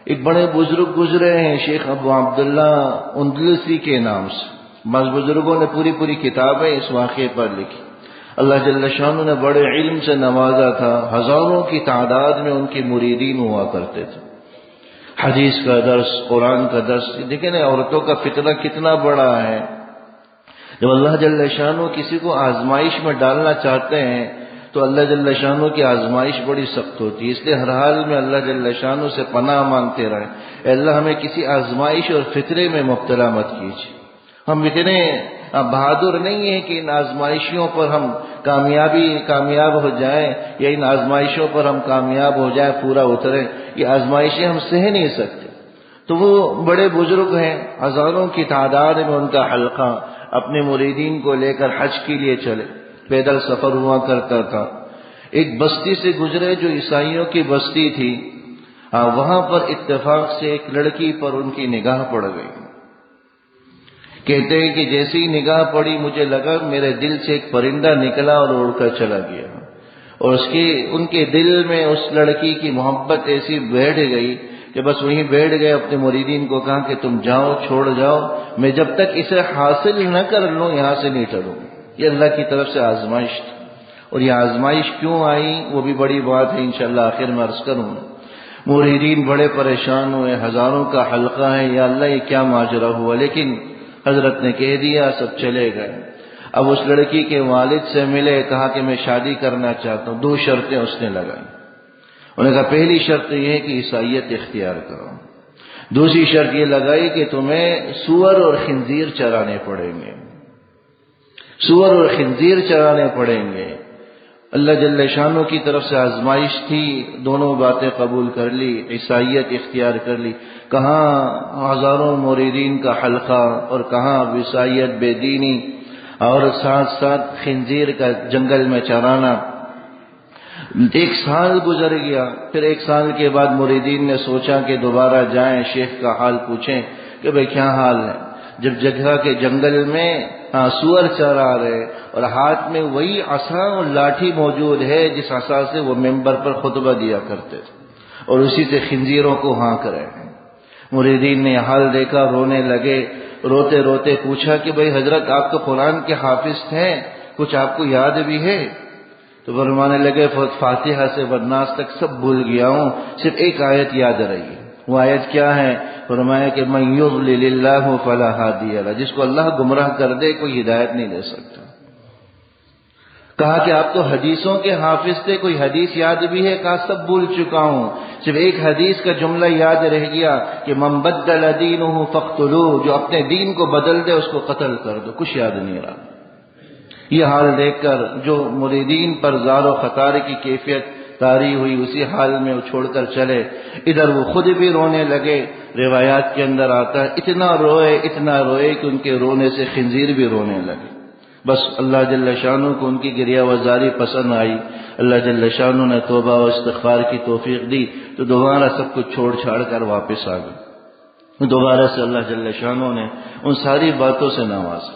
ایک بڑے بزرگ گزرے ہیں شیخ ابو عبداللہ اندلسی کے نام سے، بعض بزرگوں نے پوری کتابیں اس واقعے پر لکھی۔ اللہ جل شانہ نے بڑے علم سے نوازا تھا، ہزاروں کی تعداد میں ان کے مریدین ہوا کرتے تھے۔ حدیث کا درس، قرآن کا درس، دیکھیں نا عورتوں کا فتنہ کتنا بڑا ہے۔ جب اللہ جل شانہ کسی کو آزمائش میں ڈالنا چاہتے ہیں تو اللہ جل شانہ کی آزمائش بڑی سخت ہوتی ہے، اس لیے ہر حال میں اللہ جل شانہ سے پناہ مانگتے رہیں، اے اللہ ہمیں کسی آزمائش اور فتنے میں مبتلا مت کیجیے۔ ہم اتنے بہادر نہیں ہیں کہ ان آزمائشوں پر ہم کامیاب ہو جائیں، یا ان آزمائشوں پر ہم کامیاب ہو جائیں، پورا اتریں، یہ آزمائشیں ہم سہ نہیں سکتے۔ تو وہ بڑے بزرگ ہیں، ہزاروں کی تعداد میں ان کا حلقہ اپنے مریدین کو لے کر حج کے لیے چلے، پیدل سفر ہوا کرتا تھا۔ ایک بستی سے گزرے جو عیسائیوں کی بستی تھی، وہاں پر اتفاق سے ایک لڑکی پر ان کی نگاہ پڑ گئی۔ کہتے ہیں کہ جیسی ہی نگاہ پڑی مجھے لگا میرے دل سے ایک پرندہ نکلا اور اڑ کر چلا گیا، اور ان کے دل میں اس لڑکی کی محبت ایسی بیٹھ گئی کہ بس وہیں بیٹھ گئے، اپنے مریدین کو کہا کہ تم جاؤ، چھوڑ جاؤ، میں جب تک اسے حاصل نہ کر لوں یہاں سے نہیں ٹلوں۔ یہ اللہ کی طرف سے آزمائش تھی، اور یہ آزمائش کیوں آئی وہ بھی بڑی بات ہے، انشاءاللہ آخر میں عرض کروں۔ مریدین بڑے پریشان ہوئے، ہزاروں کا حلقہ ہے، یا اللہ یہ کیا ماجرا ہوا، لیکن حضرت نے کہہ دیا، سب چلے گئے۔ اب اس لڑکی کے والد سے ملے، کہا کہ میں شادی کرنا چاہتا ہوں۔ 2 شرطیں اس نے لگائی۔ انہوں نے کہا پہلی شرط یہ ہے کہ عیسائیت اختیار کرو، دوسری شرط یہ لگائی کہ تمہیں سور اور خنزیر چرانے پڑیں گے، سور اور خنزیر چرانے پڑیں گے۔ اللہ جل شانہ کی طرف سے آزمائش تھی، دونوں باتیں قبول کر لی، عیسائیت اختیار کر لی۔ کہاں ہزاروں مریدین کا حلقہ، اور کہاں عیسائیت بے دینی، اور ساتھ ساتھ خنزیر کا جنگل میں چرانا۔ 1 سال گزر گیا، پھر 1 سال کے بعد مریدین نے سوچا کہ دوبارہ جائیں، شیخ کا حال پوچھیں کہ بھئی کیا حال ہے۔ جب جگہ کے جنگل میں سور چرا رہے، اور ہاتھ میں وہی عصا اور لاٹھی موجود ہے جس عصا سے وہ منبر پر خطبہ دیا کرتے تھے، اور اسی سے خنزیروں کو ہانک رہے ہیں۔ مریدین نے حال دیکھا، رونے لگے، روتے روتے پوچھا کہ بھئی حضرت آپ تو قرآن کے حافظ تھے، کچھ آپ کو یاد بھی ہے؟ تو فرمانے لگے فاتحہ سے والناس تک سب بھول گیا ہوں، صرف ایک آیت یاد رہی۔ وہ آیت کیا ہے؟ فرمایا کہ من یضلل اللہ فلا ہادی لہ، جس کو اللہ گمراہ کر دے کوئی ہدایت نہیں دے سکتا۔ کہا کہ آپ تو حدیثوں کے حافظ تھے، کوئی حدیث یاد بھی ہے؟ کہا سب بھول چکا ہوں، صرف ایک حدیث کا جملہ یاد رہ گیا کہ من بدل دینہ فاقتلوہ، جو اپنے دین کو بدل دے اس کو قتل کر دو، کچھ یاد نہیں رہا۔ یہ حال دیکھ کر جو مریدین پر زار و خطار کی کیفیت طاری ہوئی، اسی حال میں وہ چھوڑ کر چلے۔ ادھر وہ خود بھی رونے لگے، روایات کے اندر آتا ہے اتنا روئے کہ ان کے رونے سے خنزیر بھی رونے لگے۔ بس اللہ جل شانہ کو ان کی گریہ وزاری پسند آئی، اللہ جل شانہ نے توبہ و استغفار کی توفیق دی، تو دوبارہ سب کچھ چھوڑ چھاڑ کر واپس آ گئے۔ دوبارہ سے اللہ جل شانہ نے ان ساری باتوں سے نوازا۔